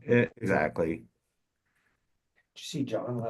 Exactly. Did you see John?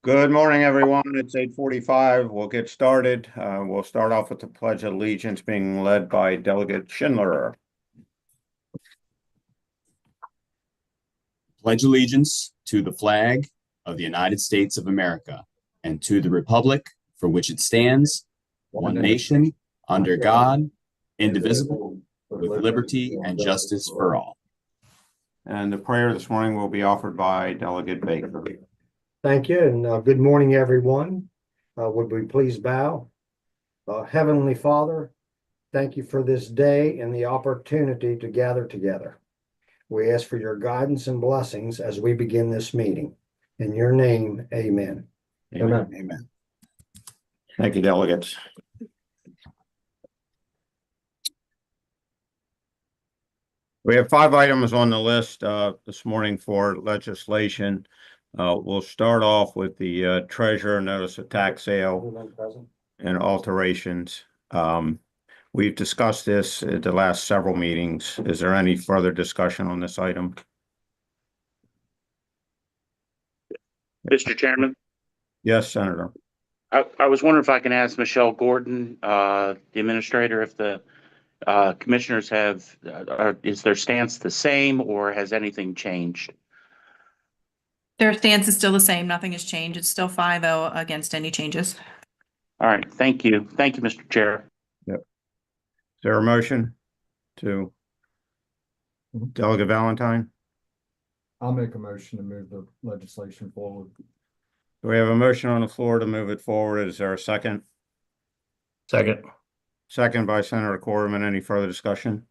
Good morning, everyone. It's 8:45. We'll get started. We'll start off with the Pledge of Allegiance being led by Delegate Schindler. Pledge allegiance to the flag of the United States of America and to the republic for which it stands, one nation, under God, indivisible, with liberty and justice for all. And the prayer this morning will be offered by Delegate Baker. Thank you, and good morning, everyone. Would we please bow? Heavenly Father, thank you for this day and the opportunity to gather together. We ask for your guidance and blessings as we begin this meeting. In your name, amen. Amen. Amen. Thank you, delegates. We have 5 items on the list this morning for legislation. We'll start off with the treasurer notice of tax sale and alterations. We've discussed this at the last several meetings. Is there any further discussion on this item? Mr. Chairman, Yes, Senator. I was wondering if I can ask Michelle Gordon, the administrator, if the commissioners have, is their stance the same or has anything changed? Their stance is still the same. Nothing has changed. It's still 5-0 against any changes. All right, thank you. Thank you, Mr. Chair. Yep. Is there a motion to Delegate Valentine? I'll make a motion to move the legislation forward. Do we have a motion on the floor to move it forward? Is there a second? Second. Second by Senator Corrigan. Any further discussion?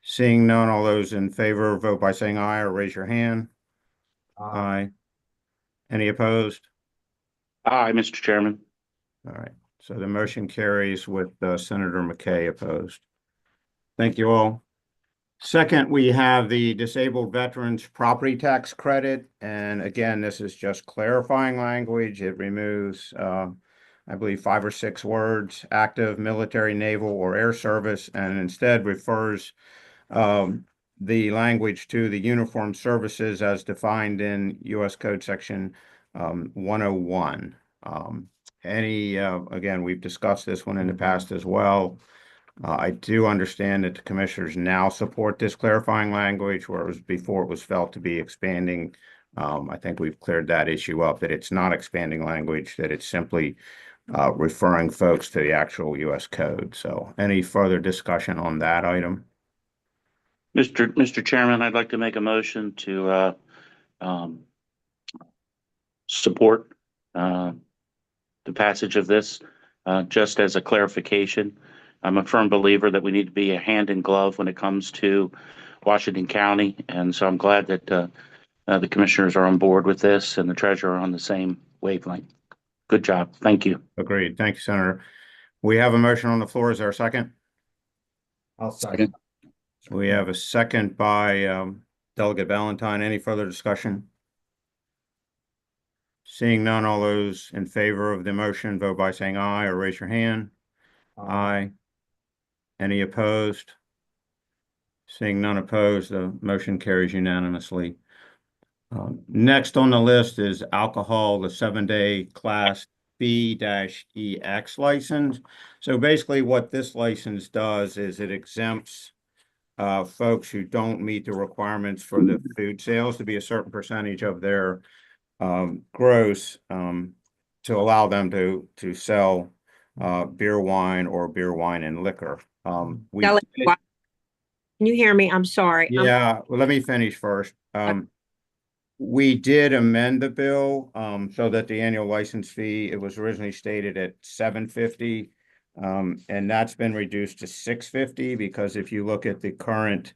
Seeing none, all those in favor vote by saying aye or raise your hand. Aye. Any opposed? Aye, Mr. Chairman. All right. So the motion carries with Senator McKay opposed. Thank you all. Second, we have the disabled veterans property tax credit. And again, this is just clarifying language. It removes, I believe, 5 or 6 words, active military, naval, or air service, and instead refers the language to the uniformed services as defined in U.S. Code Section 101. Again, we've discussed this one in the past as well. I do understand that the commissioners now support this clarifying language, whereas before it was felt to be expanding I think we've cleared that issue up, that it's not expanding language, that it's simply referring folks to the actual US code. So any further discussion on that item? Mr. Chairman, I'd like to make a motion to support the passage of this, just as a clarification. I'm a firm believer that we need to be a hand in glove when it comes to Washington County, and so I'm glad that the commissioners are on board with this and the treasurer are on the same wavelength. Good job. Thank you. Agreed. Thank you, Senator. We have a motion on the floor. Is there a second? I'll second. We have a second by Delegate Valentine. Any further discussion? Seeing none, all those in favor of the motion, vote by saying aye or raise your hand. Aye. Any opposed? Seeing none opposed, the motion carries unanimously. Next on the list is alcohol, the 7-day Class B-EX license. So basically what this license does is it exempts folks who don't meet the requirements for the food sales to be a certain percentage of their gross to allow them to sell beer, wine, or beer, wine, and liquor. We Can you hear me? I'm sorry. Yeah, well, let me finish first. We did amend the bill so that the annual license fee, it was originally stated at $750. And that's been reduced to $650 because if you look at the current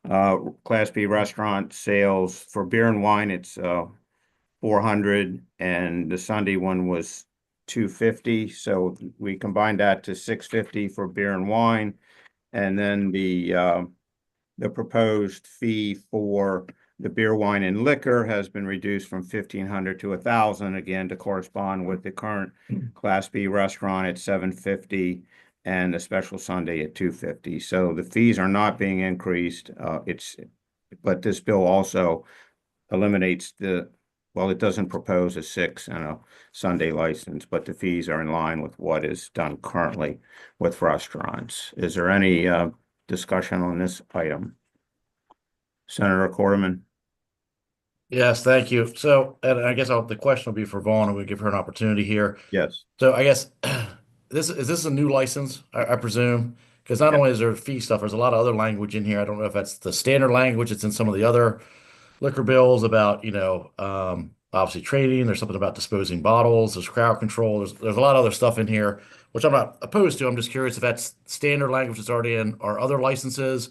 Class B restaurant sales for beer and wine, it's $400, and the Sunday one was $250. So we combined that to $650 for beer and wine, and then the proposed fee for the beer, wine, and liquor has been reduced from $1,500 to $1,000, again, to correspond with the current Class B restaurant at $750 and the special Sunday at $250. So the fees are not being increased. But this bill also eliminates it doesn't propose a 6 and a Sunday license, but the fees are in line with what is done currently with restaurants. Is there any discussion on this item? Senator Corderman. Yes, thank you. So, and I guess the question will be for Vaughn, and we'll give her an opportunity here. Yes. So I guess is this a new license, I presume? Because not only is there fee stuff, there's a lot of other language in here. I don't know if that's the standard language that's in some of the other liquor bills about, obviously trading. There's something about disposing bottles. There's crowd control. There's a lot of other stuff in here, which I'm not opposed to. I'm just curious if that's standard language that's already in our other licenses,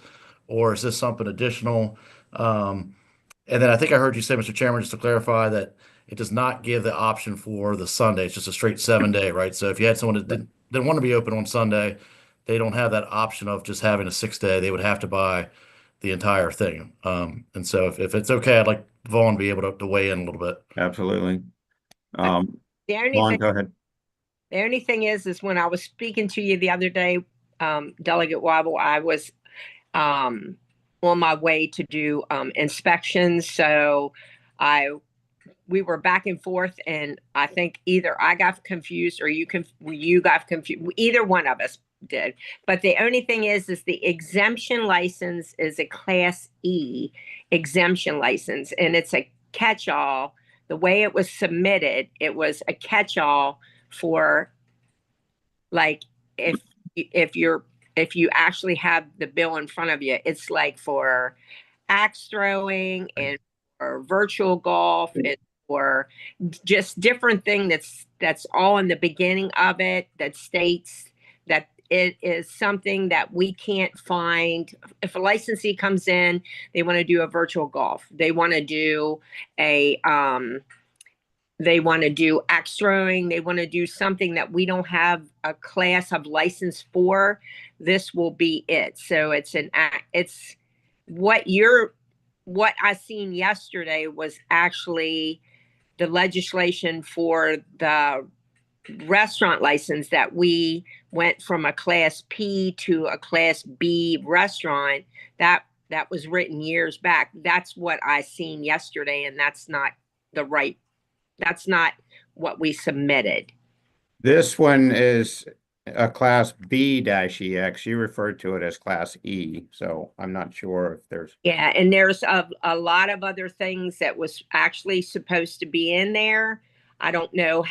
or is this something additional? And then I think I heard you say, Mr. Chairman, just to clarify, that it does not give the option for the Sunday. It's just a straight 7-day, right? So if you had someone that didn't want to be open on Sunday, they don't have that option of just having a 6-day. They would have to buy the entire thing. And so if it's okay, I'd like Vaughn to be able to weigh in a little bit. Absolutely. The only Vaughn, thing, go ahead. the only thing is when I was speaking to you the other day, Delegate Wobble, I was on my way to do inspections. So we were back and forth, and I think either I got confused or you got confused. Either one of us did. But the only thing is the exemption license is a Class E exemption license, and it's a catch-all. The way it was submitted, it was a catch-all for, like, if you actually have the bill in front of you, it's like for axe throwing and for virtual golf and for just different thing that's all in the beginning of it, that states that it is something that we can't find. If a licensee comes in, they want to do a virtual golf, they want to do axe throwing, they want to do something that we don't have a class of license for, this will be it. So it's what I seen yesterday was actually the legislation for the restaurant license, that we went from a Class P to a Class B restaurant. That was written years back. That's what I seen yesterday, and that's not what we submitted. This one is a Class B-EX. You referred to it as Class E, so I'm not sure if there's, Yeah, and there's a lot of other things that was actually supposed to be in there. I don't know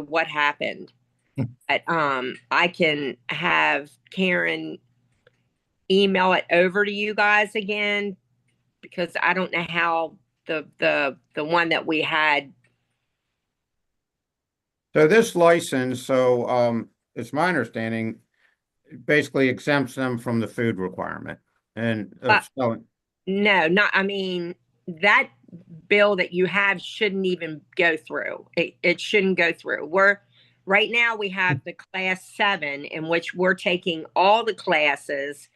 what happened. But I can have Karen email it over to you guys again because I don't know how the one that we had. so this license, it's my understanding, it basically exempts them from the food requirement. And so, No, not, I mean, that bill that you have shouldn't even go through. It shouldn't go through. Right now we have the class 7 in which we're taking all the classes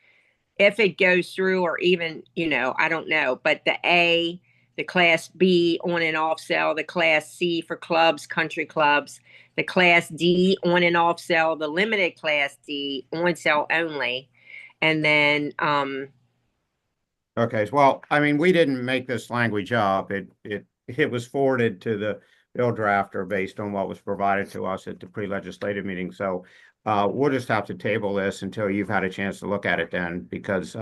if it goes through, or even, I don't know, but the A, the class B on and off sale, the class C for clubs, country clubs, the class D on and off sale, the limited class D on sale only. And then, okay, well, I mean, we didn't make this language up. It was forwarded to the bill drafter based on what was provided to us at the pre-legislative meeting. So we'll just have to table this until you've had a chance to look at it then, because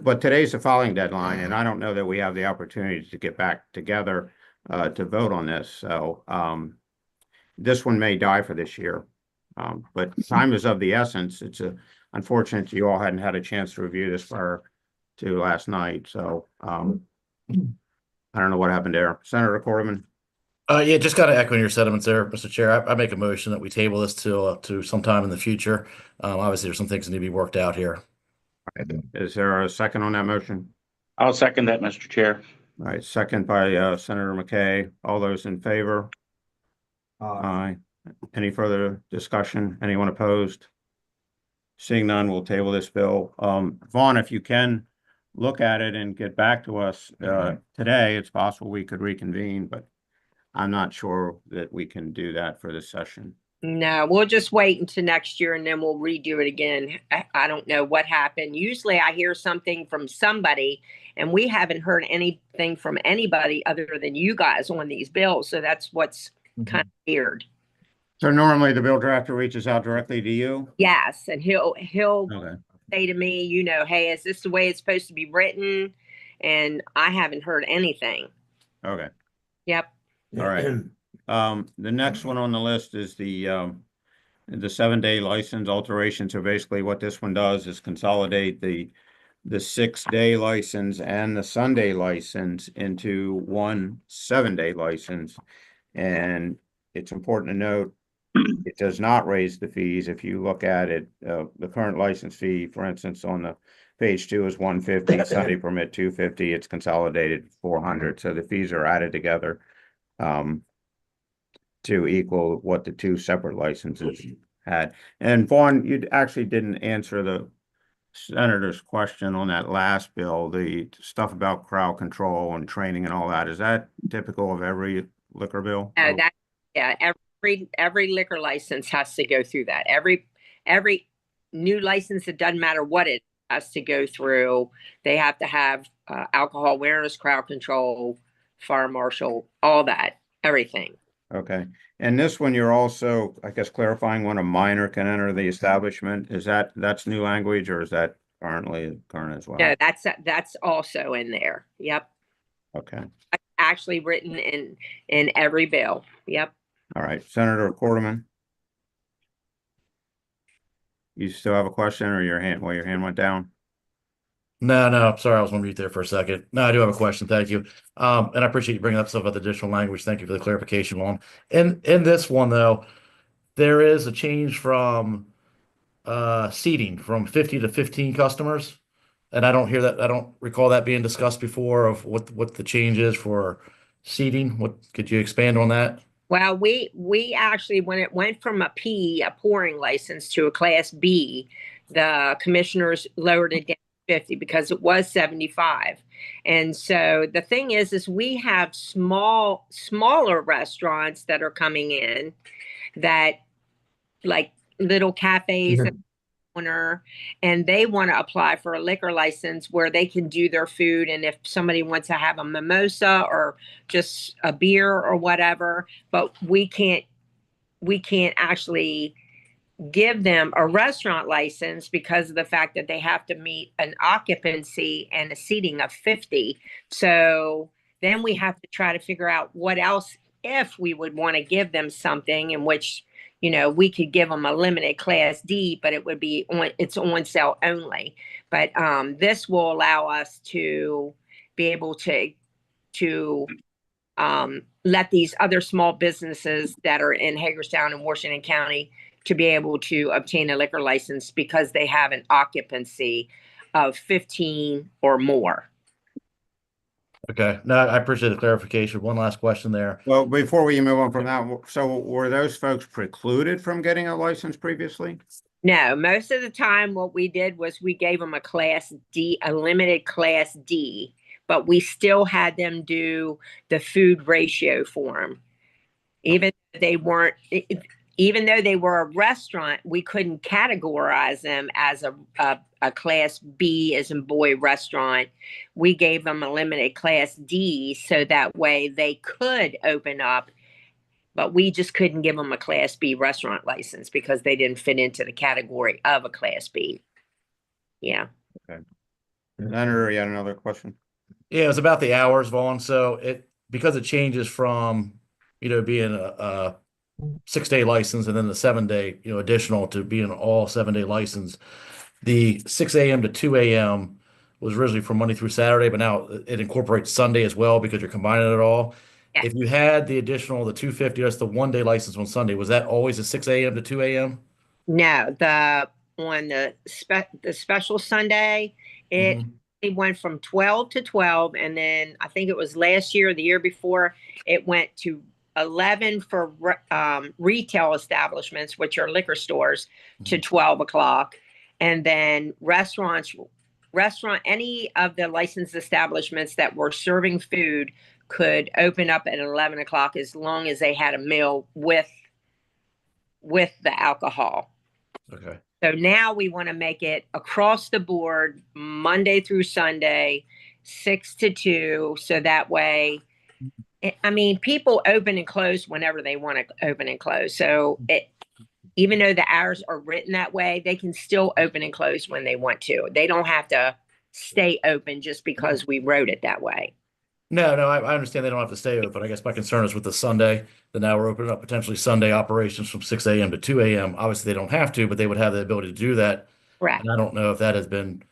but today's the filing deadline, and I don't know that we have the opportunity to get back together to vote on this. So this one may die for this year. But time is of the essence. It's unfortunate you all hadn't had a chance to review this prior to last night. So I don't know what happened there. Senator Corderman. Yeah, just kind of echoing your sentiments there, Mr. Chair. I make a motion that we table this to sometime in the future. Obviously, there's some things that need to be worked out here. Is there a second on that motion? I'll second that, Mr. Chair. All right, second by Senator McKay. All those in favor? Aye. Any further discussion? Anyone opposed? Seeing none, we'll table this bill. Vaughn, if you can look at it and get back to us today, it's possible we could reconvene, but I'm not sure that we can do that for this session. no, we'll just wait until next year and then we'll redo it again. I don't know what happened. Usually I hear something from somebody and we haven't heard anything from anybody other than you guys on these bills. So that's what's kind of weird. So normally the bill drafter reaches out directly to you? Yes, and he'll Okay. say to me, hey, is this the way it's supposed to be written? And I haven't heard anything. Okay. Yep. All right. The next one on the list is the 7-day license alteration. So basically what this one does is consolidate the 6-day license and the Sunday license into one 7-day license. And it's important to note, it does not raise the fees. If you look at it, the current license fee, for instance, on the page 2 is $150, Sunday permit $250, it's consolidated $400. So the fees are added together to equal what the 2 separate licenses had. And Vaughn, you actually didn't answer the senator's question on that last bill, the stuff about crowd control and training and all that. Is that typical of every liquor bill? Every liquor license has to go through that. Every new license, it doesn't matter what it has to go through. They have to have alcohol awareness, crowd control, fire marshal, all that, everything. Okay. And this one, you're also, I guess, clarifying when a minor can enter the establishment. That's new language, or is that current as well? No, that's also in there. Yep. Okay. Actually written in every bill. Yep. All right. Senator Corderman. You still have a question, or your hand went down? No, I'm sorry, I was on mute there for a second. No, I do have a question. Thank you. And I appreciate you bringing up stuff about the additional language. Thank you for the clarification, Lon. In this one, though, there is a change from seating from 50 to 15 customers. And I don't recall that being discussed before of what the change is for seating. Could you expand on that? Well, we actually, when it went from a pouring license to a class B, the commissioners lowered it down to 50 because it was 75. And so the thing is we have smaller restaurants that are coming in that, like little cafes and they want to apply for a liquor license where they can do their food. And if somebody wants to have a mimosa or just a beer or whatever, but we can't we can't actually give them a restaurant license because of the fact that they have to meet an occupancy and a seating of 50. So then we have to try to figure out what else, if we would want to give them something in which, we could give them a limited class D, but it would be it's on sale only. But this will allow us to be able to let these other small businesses that are in Hagerstown and Washington County to be able to obtain a liquor license because they have an occupancy of 15 or more. Okay, no, I appreciate the clarification. One last question there. Well, before we move on from that, so were those folks precluded from getting a license previously? No, most of the time what we did was we gave them a class D, a limited class D, but we still had them do the food ratio form. Even though they were a restaurant, we couldn't categorize them as a class B as in boy restaurant. We gave them a limited class D so that way they could open up, but we just couldn't give them a class B restaurant license because they didn't fit into the category of a class B. Yeah. Senator, you had another question? Yeah, it's about the hours, Vaughn. So because it changes from, being a 6-day license and then the 7-day, additional to being an all 7-day license. The 6 a.m. to 2 a.m. was originally for Monday through Saturday, but now it incorporates Sunday as well because you're combining it all. Yeah. If you had the additional, the 250, that's the 1-day license on Sunday. Was that always a 6 a.m. to 2 a.m.? No, the special Sunday, it went from 12 to 12, and then I think it was last year or the year before, it went to 11 for retail establishments, which are liquor stores, to 12 o'clock. And then any of the licensed establishments that were serving food could open up at 11 o'clock as long as they had a meal with the alcohol. Okay. So now we want to make it across the board, Monday through Sunday, 6 to 2. So that way, people open and close whenever they want to open and close. So even though the hours are written that way, they can still open and close when they want to. They don't have to stay open just because we wrote it that way. No, I understand they don't have to stay open. I guess my concern is with the Sunday, that now we're opening up potentially Sunday operations from 6 a.m. to 2 a.m. Obviously, they don't have to, but they would have the ability to do that. Correct. And I don't know if that has been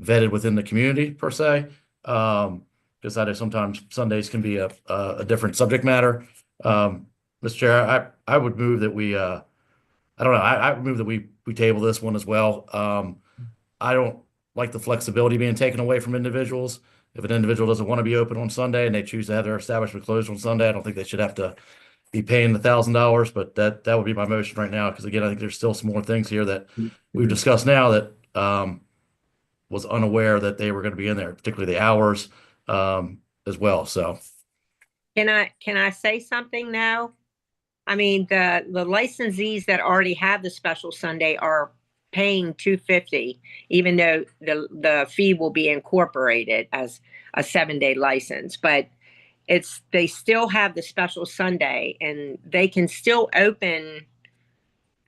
vetted within the community per se. Because I know sometimes Sundays can be a different subject matter. Mr. Chair, I would move that we, I would move that we table this one as well. I don't like the flexibility being taken away from individuals. If an individual doesn't want to be open on Sunday and they choose to have their establishment closed on Sunday, I don't think they should have to be paying the $1,000, but that would be my motion right now. Because again, I think there's still some more things here that we've discussed now that was unaware that they were going to be in there, particularly the hours as well. So Can I say something now? The licensees that already have the special Sunday are paying $250, even though the fee will be incorporated as a 7-day license. But they still have the special Sunday, and they can still open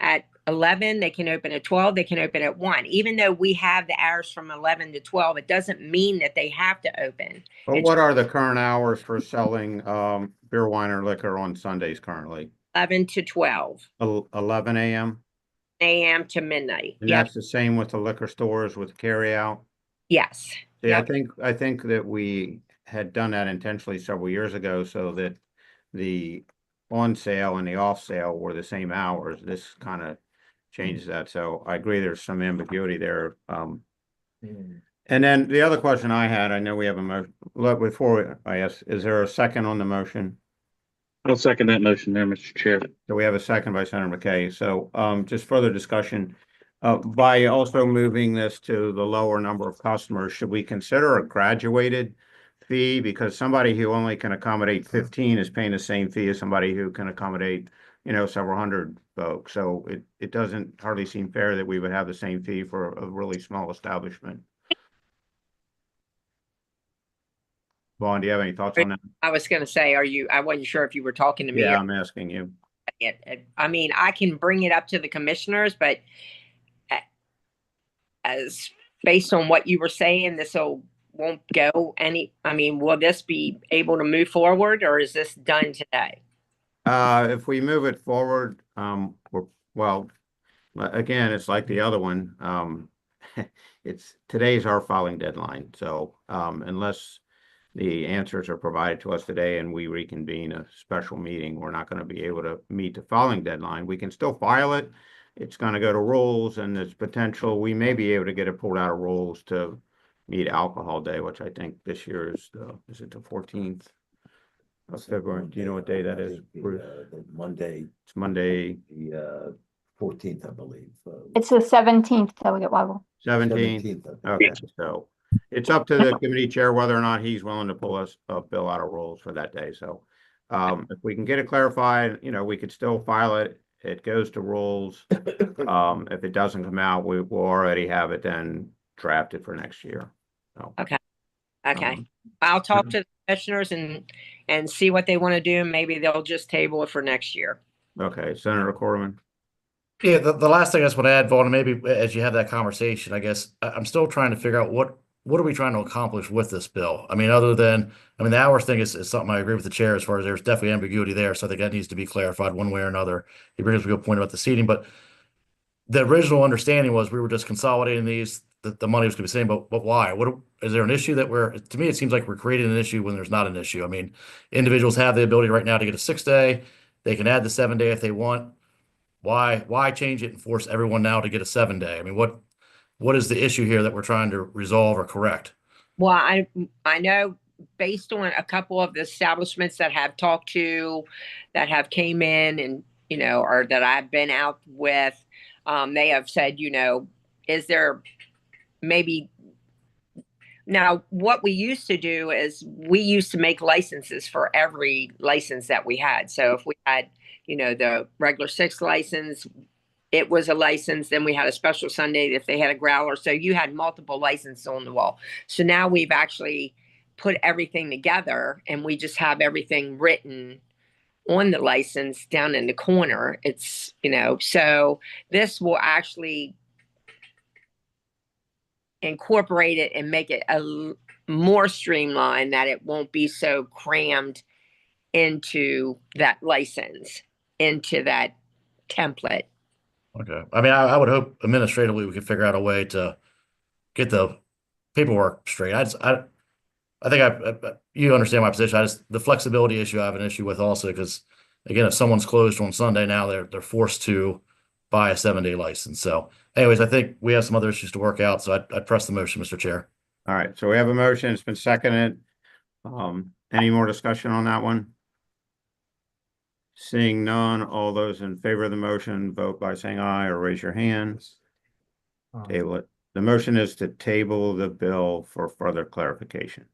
at 11. They can open at 12. They can open at 1. Even though we have the hours from 11 to 12, it doesn't mean that they have to open. But what are the current hours for selling beer, wine, or liquor on Sundays currently? 11 to 12. 11 a.m.? a.m. to midnight. And Yep. that's the same with the liquor stores with carry out? Yes. See, Yep. I think that we had done that intentionally several years ago so that the on sale and the off sale were the same hours. This kind of changes that. So I agree there's some ambiguity there. And then the other question I had, I know we have a motion. Before I ask, is there a second on the motion? I'll second that motion there, Mr. Chair. So we have a second by Senator McKay. So just further discussion. By also moving this to the lower number of customers, should we consider a graduated fee? Because somebody who only can accommodate 15 is paying the same fee as somebody who can accommodate, several hundred folks. So it doesn't hardly seem fair that we would have the same fee for a really small establishment. Vaughn, do you have any thoughts on that? I was going to say, I wasn't sure if you were talking to me. Yeah, I'm asking you. I mean, I can bring it up to the commissioners, but as based on what you were saying, won't go any, I mean, will this be able to move forward or is this done today? If we move it forward, well, again, it's like the other one. Today's our filing deadline, so, unless the answers are provided to us today and we reconvene a special meeting, we're not gonna be able to meet the filing deadline. We can still file it. It's gonna go to rules and there's potential, we may be able to get it pulled out of rules to meet Alcohol Day, which I think this year is it the 14th of February? Do you know what day that is, Bruce? The Monday, It's Monday, the 14th, I believe. It's the 17th, Delegate Weibel. 17th. 17th, I Okay, think. so it's up to the committee chair whether or not he's willing to pull us a bill out of rules for that day. So if we can get it clarified, we could still file it. It goes to rules. If it doesn't come out, we'll already have it then drafted for next year. So, Okay. um, I'll talk to the commissioners and see what they want to do. Maybe they'll just table it for next year. Okay, Senator Corman. Yeah, the last thing I just want to add, Vaughn, and maybe as you have that conversation, I guess I'm still trying to figure out what are we trying to accomplish with this bill? I mean, the hours thing is something I agree with the chair as far as there's definitely ambiguity there. So I think that needs to be clarified one way or another. He brings up a good point about the seating, but the original understanding was we were just consolidating these, the money was going to be the same, but why? Is there an issue to me, it seems like we're creating an issue when there's not an issue. I mean, individuals have the ability right now to get a 6-day. They can add the 7-day if they want. Why change it and force everyone now to get a 7-day? I mean, what is the issue here that we're trying to resolve or correct? Well, I know based on a couple of the establishments that have talked to, that have came in and, or that I've been out with, they have said, is there maybe now what we used to do is we used to make licenses for every license that we had. So if we had, the regular 6 license, it was a license. Then we had a special Sunday if they had a growler. So you had multiple licenses on the wall. So now we've actually put everything together and we just have everything written on the license down in the corner. It's, so this will actually incorporate it and make it more streamlined, that it won't be so crammed into that license, into that template. Okay. I mean, I would hope administratively we could figure out a way to get the paperwork straight. I think you understand my position. The flexibility issue I have an issue with also because again, if someone's closed on Sunday now, they're forced to buy a 7-day license. So anyways, I think we have some other issues to work out. So I'd press the motion, Mr. Chair. All right, so we have a motion. It's been seconded. Any more discussion on that one? Seeing none, all those in favor of the motion, vote by saying aye or raise your hands. Table it. The motion is to table the bill for further clarification.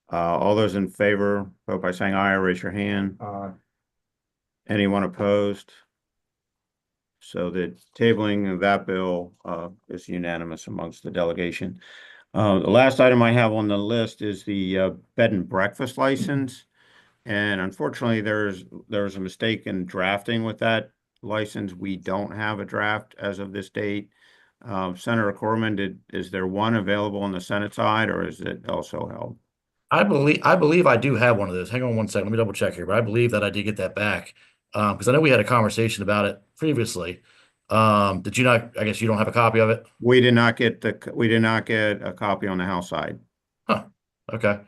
All those in favor, vote by saying aye or raise your hand. Anyone opposed? So the tabling of that bill is unanimous amongst the delegation. The last item I have on the list is the bed and breakfast license. And unfortunately, there's a mistake in drafting with that license. We don't have a draft as of this date. Senator Corman, is there one available on the Senate side or is it also held? I believe I do have one of those. Hang on one second. Let me double check here, but I believe that I did get that back. Because I know we had a conversation about it previously. Did you not, I guess you don't have a copy of it? We did not get a copy on the House side. Huh. Okay.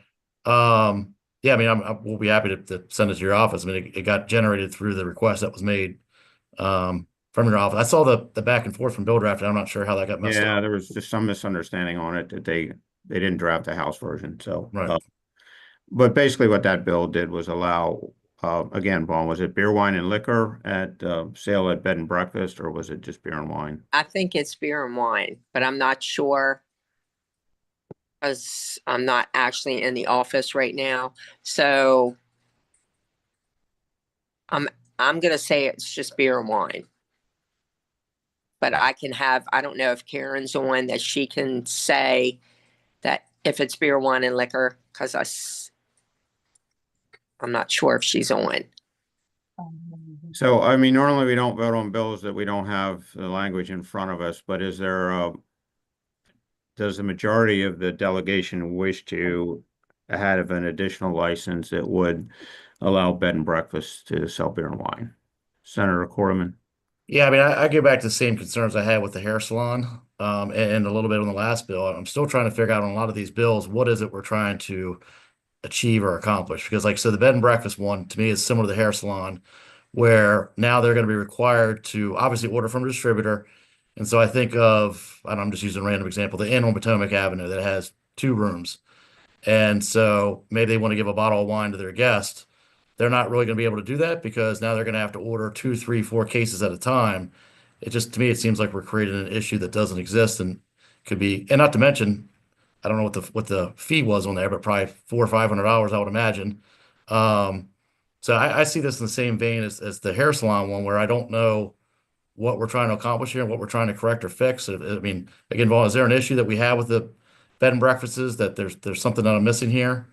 Yeah, I mean, we'll be happy to send it to your office. I mean, it got generated through the request that was made from your office. I saw the back and forth from Bill Draft, and I'm not sure how that got messed Yeah, up. there was just some misunderstanding on it that they didn't draft the House version. So, Right. But basically what that bill did was allow, again, Vaughn, was it beer, wine, and liquor at sale at bed and breakfast, or was it just beer and wine? I think it's beer and wine, but I'm not sure because I'm not actually in the office right now. So I'm gonna say it's just beer and wine. But I don't know if Karen's on, that she can say that if it's beer, wine, and liquor, because I'm not sure if she's on. So, I mean, normally we don't vote on bills that we don't have the language in front of us, but is there, does the majority of the delegation wish to have an additional license that would allow bed and breakfast to sell beer and wine? Senator Corman? Yeah, I mean, I go back to the same concerns I had with the hair salon, and a little bit on the last bill. I'm still trying to figure out on a lot of these bills, what is it we're trying to achieve or accomplish? Because like, so the bed and breakfast one to me is similar to the hair salon, where now they're going to be required to obviously order from a distributor. And so I think of, and I'm just using a random example, the Inn on Potomac Avenue that has 2 rooms. And so maybe they want to give a bottle of wine to their guest. They're not really going to be able to do that because now they're going to have to order 2, 3, 4 cases at a time. It just, to me, it seems like we're creating an issue that doesn't exist and could be, and not to mention, I don't know what the fee was on there, but probably $400 or $500, I would imagine. So I see this in the same vein as the hair salon one, where I don't know what we're trying to accomplish here and what we're trying to correct or fix. I mean, again, Vaughn, is there an issue that we have with the bed and breakfasts that there's something that I'm missing here?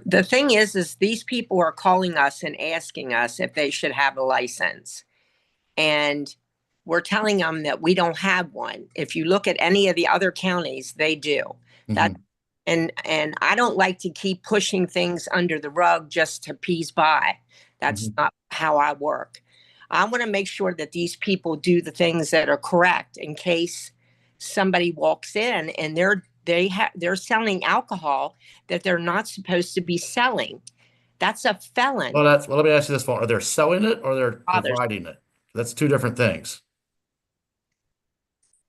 The thing is these people are calling us and asking us if they should have a license. And we're telling them that we don't have one. If you look at any of the other counties, they do. That, and I don't like to keep pushing things under the rug just to appease by. That's not how I work. I want to make sure that these people do the things that are correct in case somebody walks in and they're selling alcohol that they're not supposed to be selling. That's a felon. Well, let me ask you this, Vaughn. Are they selling it or they're providing it? That's 2 different things.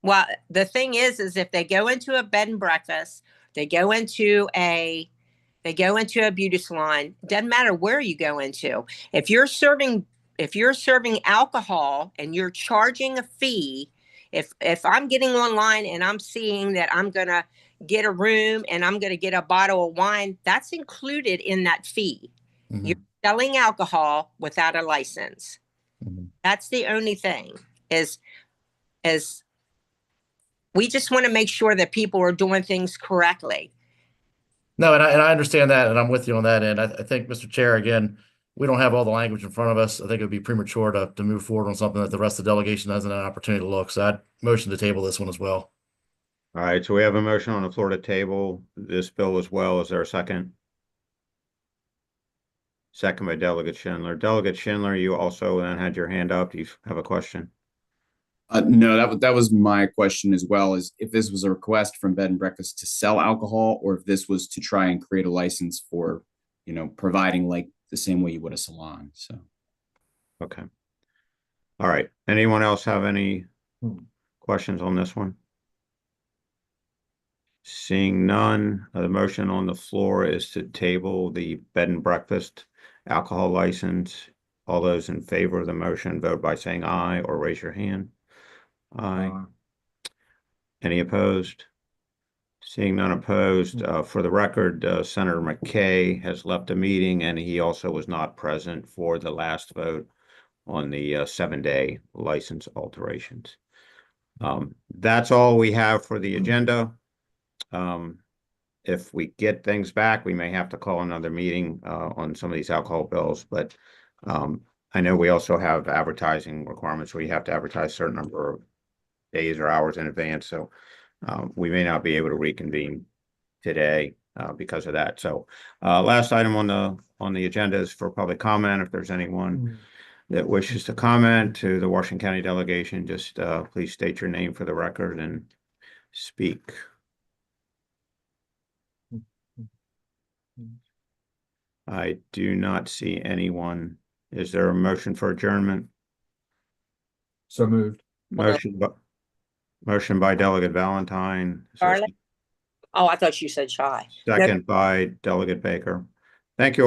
Well, the thing is if they go into a bed and breakfast, they go into a beauty salon, doesn't matter where you go into. If you're serving alcohol and you're charging a fee, if I'm getting online and I'm seeing that I'm going to get a room and I'm going to get a bottle of wine, that's included in that fee. You're selling alcohol without a license. That's the only thing is we just want to make sure that people are doing things correctly. No, and I understand that, and I'm with you on that end. I think, Mr. Chair, again, we don't have all the language in front of us. I think it would be premature to move forward on something that the rest of the delegation hasn't had an opportunity to look. So I'd motion to table this one as well. All right, so we have a motion on the floor to table this bill as well. Is there a second? Second by Delegate Schindler. Delegate Schindler, you also then had your hand up. Do you have a question? No, that was my question as well, is if this was a request from bed and breakfast to sell alcohol, or if this was to try and create a license for, providing like the same way you would a salon. So. Okay. All right. Anyone else have any questions on this one? Seeing none, the motion on the floor is to table the bed and breakfast alcohol license. All those in favor of the motion, vote by saying aye or raise your hand. Aye. Any opposed? Seeing none opposed, for the record, Senator McKay has left the meeting and he also was not present for the last vote on the 7-day license alterations. That's all we have for the agenda. If we get things back, we may have to call another meeting on some of these alcohol bills, but I know we also have advertising requirements where you have to advertise a certain number of days or hours in advance. So we may not be able to reconvene today because of that. So last item on the agenda is for public comment. If there's anyone that wishes to comment to the Washington County delegation, just please state your name for the record and speak. I do not see anyone. Is there a motion for adjournment? So moved. Motion by Delegate Valentine. Charlotte? Oh, I thought you said shy. Second by Delegate Baker. Thank you.